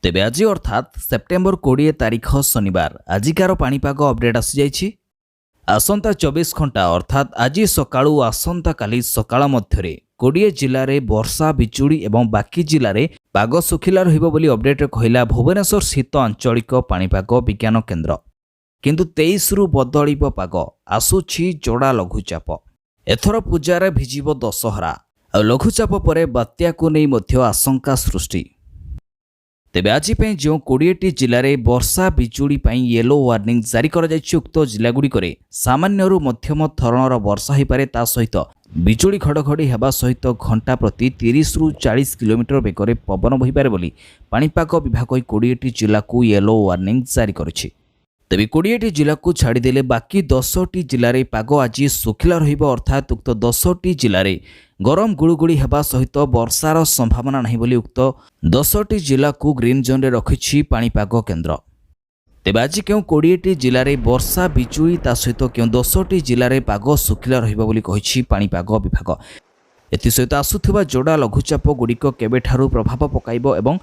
तेबे आज अर्थात सेप्टेम्बर 20 तारिख शनिवार आजिकार पाणीपाग अपडेट आसी जाइछि। आसंता 24 घंटा अर्थात आज सकाळू आसंता काली सकाळ मध्यरे 20 जिल्ला रे वर्षा बिजुड़ी एवं बाकी जिल्ला रे पाग सुखिला रहिबो बोली अपडेट कहला भुवनेश्वर स्थित आंचलिक पाणीपाग विज्ञान केन्द्र। किंतु 23 रु बदलिबो पाग आसुछि जोड़ा लघुचाप। एथर पूजारे भिजिबो दशहरा आ लघुचाप परे बात्या को नै मध्य आशंका सृष्टि। तेबे आज जो 20टी जिले में वर्षा बिजुड़ी येलो वार्निंग जारी कर उक्त जिलागुड़िक सामान्यरू मध्यम धरणर वर्षा हो पारे ता सहित बिजुड़ी घड़घड़ी होगा सहित घंटा प्रति 30 रु 40 किलोमीटर बेगर पवन बहिपारे बोली पाणीपाग विभाग 20टी जिला को येलो वार्निंग जारी करिछि। तेबे 20टी जिला को छाड़देले बाकी 10टी जिले में पाग आज सुखिला रहिबो अर्थात उक्त 10टी जिले में गरम गुड़गुड़ी होगा सहित वर्षार संभावना नहीं बोली उक्त 10टी जिला को ग्रीन जोन रे रखिछि पाणीपाग केन्द्र। तेबे आज क्यों 20टी जिले में वर्षा बिजुड़ी ता सहित क्यों 10टी जिले में पाग सुखिला रहिबो बोली कहिछि पाणीपाग विभाग। एथिसहित आसुथिबा जोड़ा लघुचाप गुड़िक केबेठारु प्रभाव पकाइबो एवं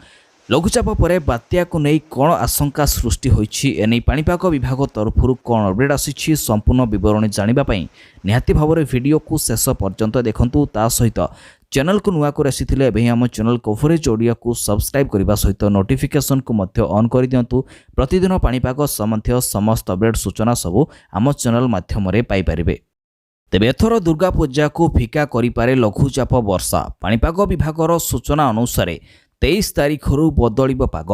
लघुचाप परे बात्या को नहीं कौन आशंका सृष्टि होइछि एनै पाणीपाग विभाग तरफरु कौन अपडेट आसीछि संपूर्ण विवरणी जानिबा पई निहाती भावरे वीडियो को शेष पर्यंत देखंतु। ता सहित चैनल को नुआ कर आसीथिले एबे हम चैनल कवरेज ओडिया को सब्सक्राइब करबा सहित नोटिफिकेशन को मध्य ऑन कर दियंतु। प्रतिदिन पाणीपाग संबंधी समस्त अपडेट सूचना सबु हम चैनल माध्यम रे पाई परिबे। तेबे एथर दुर्गा पूजा को फिका करि पारे लघुचाप वर्षा। पाणीपाग विभागर सूचना अनुसार 23 तारिखरू बदलिबो पाग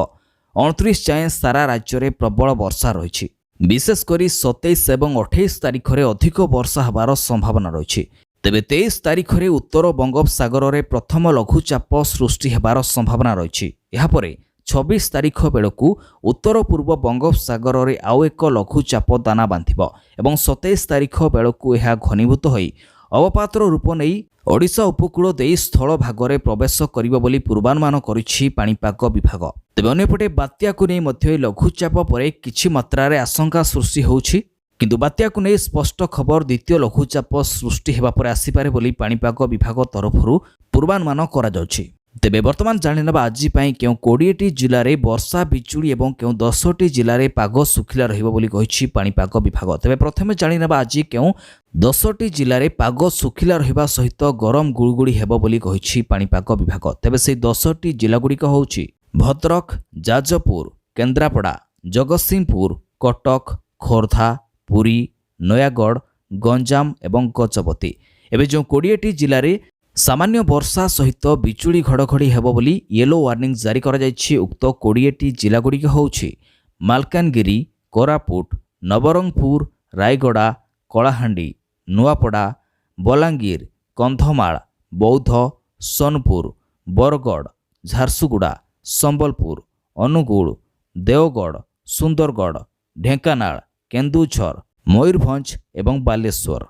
29 जाए सारा राज्य में प्रबल वर्षा रही। विशेषकर 27 और 28 तारिख में अधिक वर्षा होबार संभावना रही। तेबे 23 तारिख में उत्तर बंगोपसागर में प्रथम लघुचाप सृष्टि होबार संभावना रही। यापर 26 तारिख बेलू उत्तर पूर्व बंगोपसागर में आउ एक लघुचाप दाना बांधिबो एवं 27 तारिख बेलू यह घनीभूत होई अवपातर रूप नहीं ओडिशा उपकूल दे स्थल भागरे प्रवेश करिबो बोली पूर्वानुमान करिछि पाणीपाग विभाग। तेबे अन्यपटे बात्या को नहीं मध्य लघुचाप परे किछि मात्रा रे आशंका सृष्टि होउछि। किंतु बात्या को नहीं स्पष्ट खबर द्वितीय लघुचाप सृष्टि हेबा परे आसीपारे बोली पाणीपाग विभाग तरफरु पूर्वानुमान करा जाउछि। तेबे वर्तमान जानिनबा आज पई क्यों 20टी जिल्ला रे वर्षा बिजुड़ी एवं क्यों 10टी जिल्ला रे पाग सुखिला रहिबो बोली कहिछि पाणीपाग विभाग। तेबे प्रथमे जानिनबा आज क्यों 10टी जिल्ला रे पाग सुखिला रहिबा सहित गरम गुड़गुड़ी हेबो बोली कहिछि पाणीपाग विभाग। तेबे से 10टी जिल्ला गुड़िक होउछि भद्रक, जाजपुर, केन्द्रापड़ा, जगतसिंहपुर, कटक, खोर्धा, पुरी, नयागढ़, गंजाम एवं गजपति। एबे जो 20टी जिल्ला रे सामान्य वर्षा सहित बिजुड़ी घड़घड़ी हेबो बोली येलो वार्निंग जारी करा जायछि। उक्त 20टी जिला गुड़िक होउछि मालकानगिरी, कोरापुट, नवरंगपुर, रायगड़ा, कलाहांडी, नुआपड़ा, बलांगीर, कंधमाल, बौद्ध, सोनपुर, बरगढ़, झारसुगुड़ा, संबलपुर, अनुगुल, देवगढ़, सुंदरगढ़, ढेंकानाल, केन्दुझर, मयूरभंज एवं बालेश्वर।